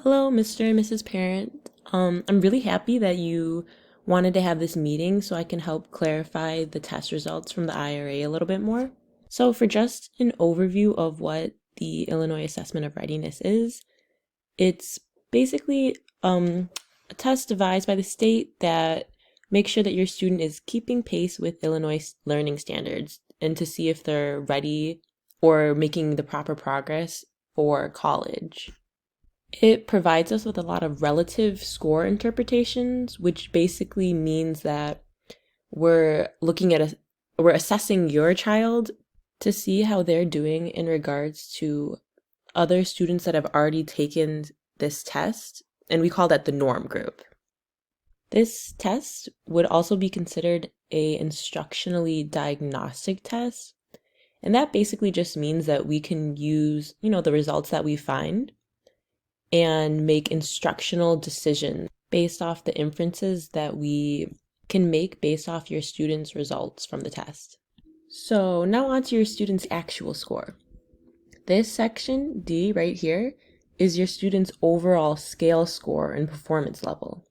Hello, Mr. and Mrs. Parent. I'm really happy that you wanted to have this meeting so I can help clarify the test results from the IRA a little bit more. So, for just an overview of what the Illinois Assessment of Readiness is, it's basically a test devised by the state that makes sure that your student is keeping pace with Illinois learning standards and to see if they're ready or making the proper progress for college. It provides us with a lot of relative score interpretations, which basically means that we're looking at we're assessing your child to see how they're doing in regards to other students that have already taken this test, and we call that the norm group. This test would also be considered a instructionally diagnostic test, and that basically just means that we can use, the results that we find and make instructional decisions based off the inferences that we can make based off your student's results from the test. So now on to your student's actual score. This section, D right here, is your student's overall scale score and performance level.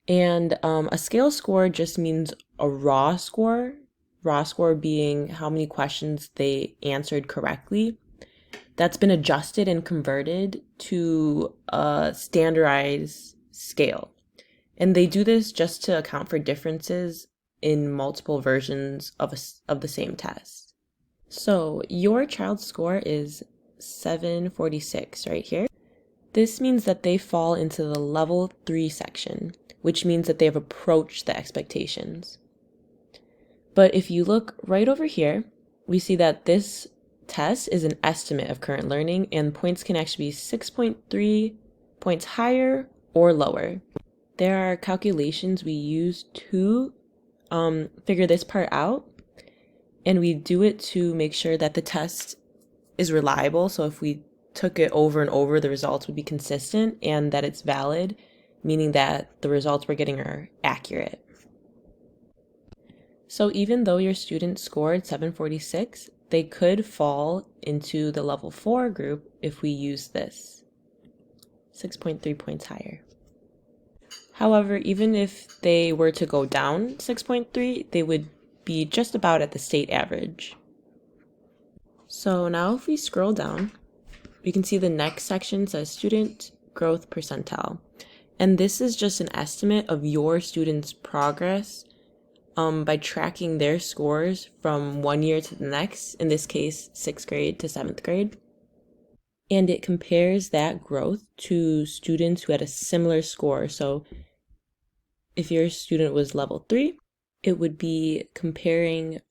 And a scale score just means a raw score being how many questions they answered correctly. That's been adjusted and converted to a standardized scale. And they do this just to account for differences in multiple versions of the same test. So your child's score is 746 right here. This means that they fall into the level 3 section, which means that they have approached the expectations. But if you look right over here, we see that this test is an estimate of current learning, and points can actually be 6.3 points higher or lower. There are calculations we use to figure this part out, and we do it to make sure that the test is reliable. So if we took it over and over, the results would be consistent and that it's valid, meaning that the results we're getting are accurate. So even though your student scored 746, they could fall into the level 4 group if we use this, 6.3 points higher. However, even if they were to go down 6.3, they would be just about at the state average. So now if we scroll down, we can see the next section says student growth percentile. And this is just an estimate of your student's progress by tracking their scores from one year to the next, in this case, 6th grade to 7th grade. And it compares that growth to students who had a similar score. So if your student was level 3, it would be comparing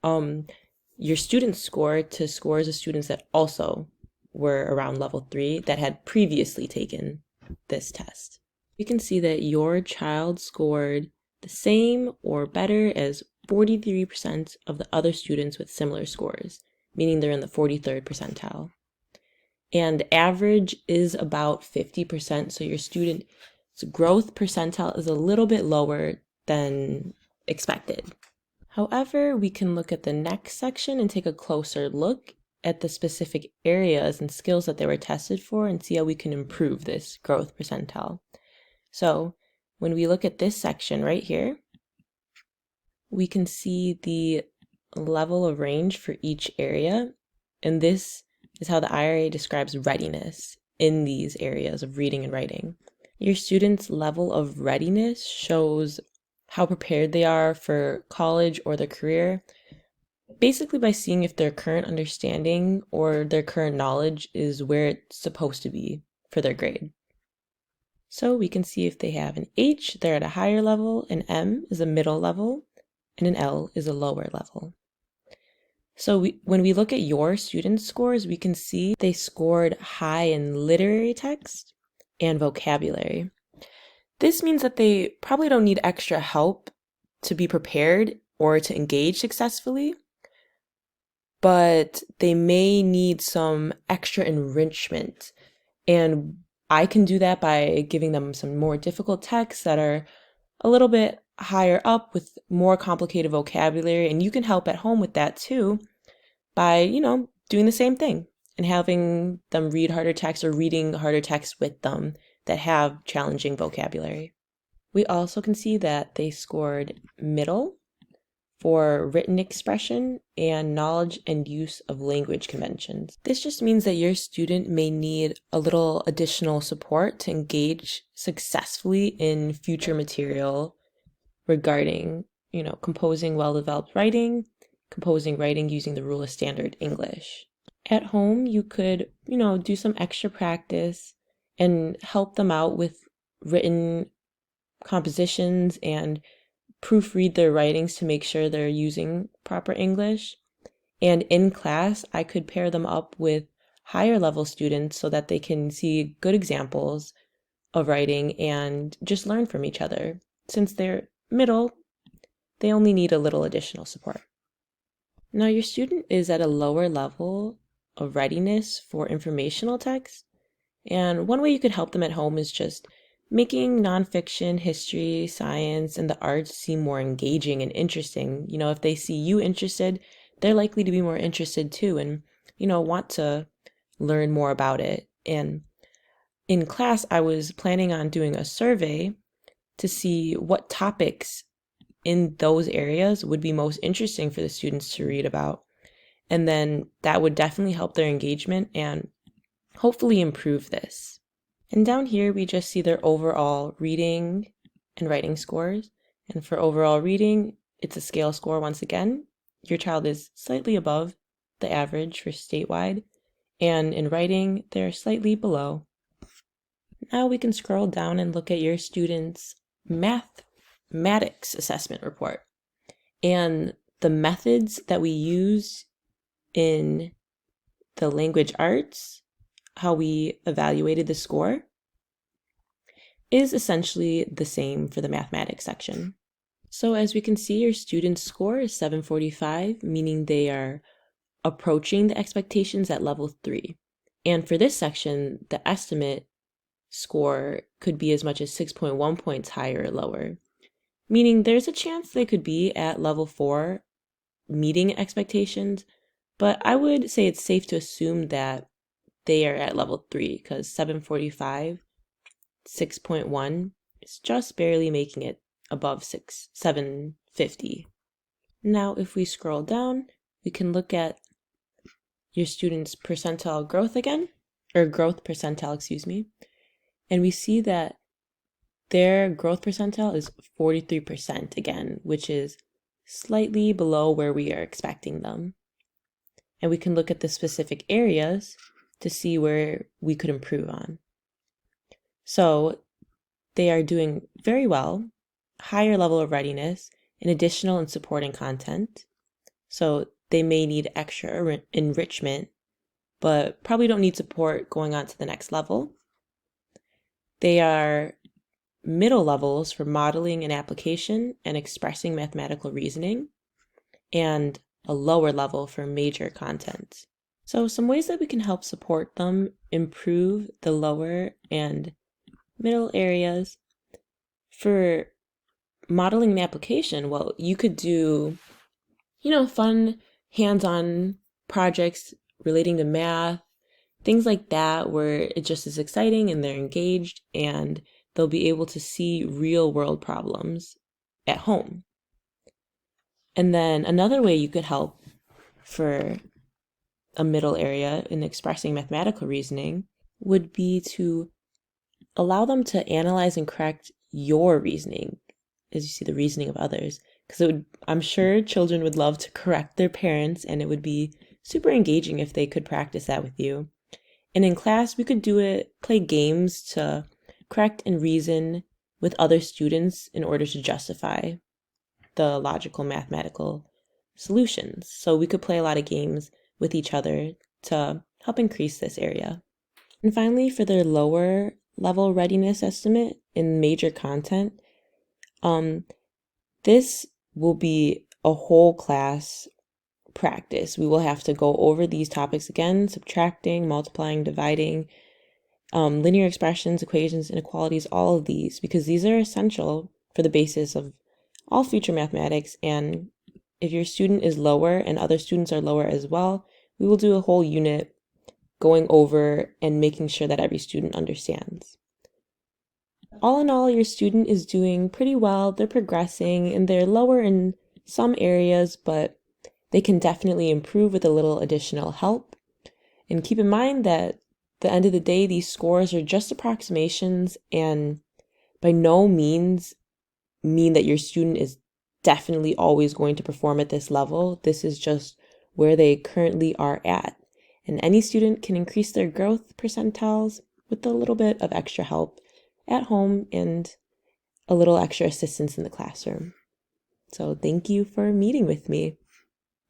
your student's score to scores of students that also were around level 3 that had previously taken this test. You can see that your child scored the same or better as 43% of the other students with similar scores, meaning they're in the 43rd percentile. And average is about 50%, so your student's growth percentile is a little bit lower than expected. However, we can look at the next section and take a closer look at the specific areas and skills that they were tested for and see how we can improve this growth percentile. So when we look at this section right here, we can see the level of range for each area, and this is how the IRA describes readiness in these areas of reading and writing. Your student's level of readiness shows how prepared they are for college or their career, basically by seeing if their current understanding or their current knowledge is where it's supposed to be for their grade. So we can see if they have an H, they're at a higher level, an M is a middle level, and an L is a lower level. So when we look at your students' scores, we can see they scored high in literary text and vocabulary. This means that they probably don't need extra help to be prepared or to engage successfully, but they may need some extra enrichment. And I can do that by giving them some more difficult texts that are a little bit higher up with more complicated vocabulary. And you can help at home with that too by, doing the same thing. and having them read harder texts or reading harder texts with them that have challenging vocabulary. We also can see that they scored middle for written expression and knowledge and use of language conventions. This just means that your student may need a little additional support to engage successfully in future material regarding, composing well-developed writing, composing writing using the rule of standard English. At home, you could, do some extra practice and help them out with written compositions and proofread their writings to make sure they're using proper English. And in class, I could pair them up with higher level students so that they can see good examples of writing and just learn from each other. Since they're middle, they only need a little additional support. Now, your student is at a lower level of readiness for informational text. And one way you could help them at home is just making nonfiction, history, science, and the arts seem more engaging and interesting. If they see you interested, they're likely to be more interested too and, want to learn more about it. And in class, I was planning on doing a survey to see what topics in those areas would be most interesting for the students to read about. And then that would definitely help their engagement and hopefully improve this. And down here, we just see their overall reading and writing scores. And for overall reading, it's a scale score once again. Your child is slightly above the average for statewide. And in writing, they're slightly below. Now we can scroll down and look at your student's mathematics assessment report. And the methods that we use in the language arts, how we evaluated the score, is essentially the same for the mathematics section. So as we can see, your student's score is 745, meaning they are approaching the expectations at level 3. And for this section, the estimate score could be as much as 6.1 points higher or lower, meaning there's a chance they could be at level 4, meeting expectations, but I would say it's safe to assume that they are at level 3 because 745, 6.1 is just barely making it above 750. Now, if we scroll down, we can look at your student's percentile growth again, or growth percentile, excuse me, and we see that their growth percentile is 43% again, which is slightly below where we are expecting them. And we can look at the specific areas to see where we could improve on. So they are doing very well, higher level of readiness, and additional and supporting content. So they may need extra enrichment, but probably don't need support going on to the next level. They are middle levels for modeling and application and expressing mathematical reasoning, and a lower level for major content. So some ways that we can help support them improve the lower and middle areas. For modeling and application, well, you could do, fun hands-on projects relating to math, things like that, where it just is exciting and they're engaged and they'll be able to see real world problems at home. And then another way you could help for a middle area in expressing mathematical reasoning would be to allow them to analyze and correct your reasoning as you see the reasoning of others. Because I'm sure children would love to correct their parents, and it would be super engaging if they could practice that with you. And in class, we could play games to correct and reason with other students in order to justify the logical mathematical solutions. So we could play a lot of games with each other to help increase this area. And finally, for their lower level readiness estimate in major content, this will be a whole class practice. We will have to go over these topics again: subtracting, multiplying, dividing, linear expressions, equations, inequalities, all of these, because these are essential for the basis of all future mathematics. And if your student is lower and other students are lower as well, we will do a whole unit going over and making sure that every student understands. All in all, your student is doing pretty well. They're progressing and they're lower in some areas, but they can definitely improve with a little additional help. And keep in mind that at the end of the day, these scores are just approximations and by no means mean that your student is definitely always going to perform at this level. This is just where they currently are at. And any student can increase their growth percentiles with a little bit of extra help at home and a little extra assistance in the classroom. So thank you for meeting with me.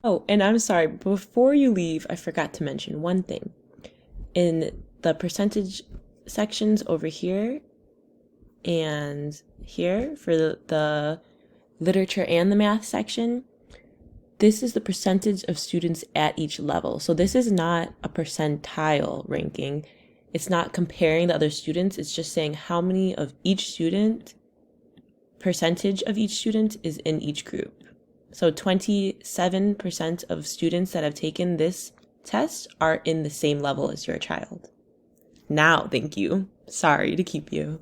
Oh, and I'm sorry, before you leave, I forgot to mention one thing. In the percentage sections over here and here for the literature and the math section, this is the percentage of students at each level. So this is not a percentile ranking. It's not comparing the other students. It's just saying how many of each student, percentage of each student is in each group. So 27% of students that have taken this test are in the same level as your child. Now, thank you. Sorry to keep you.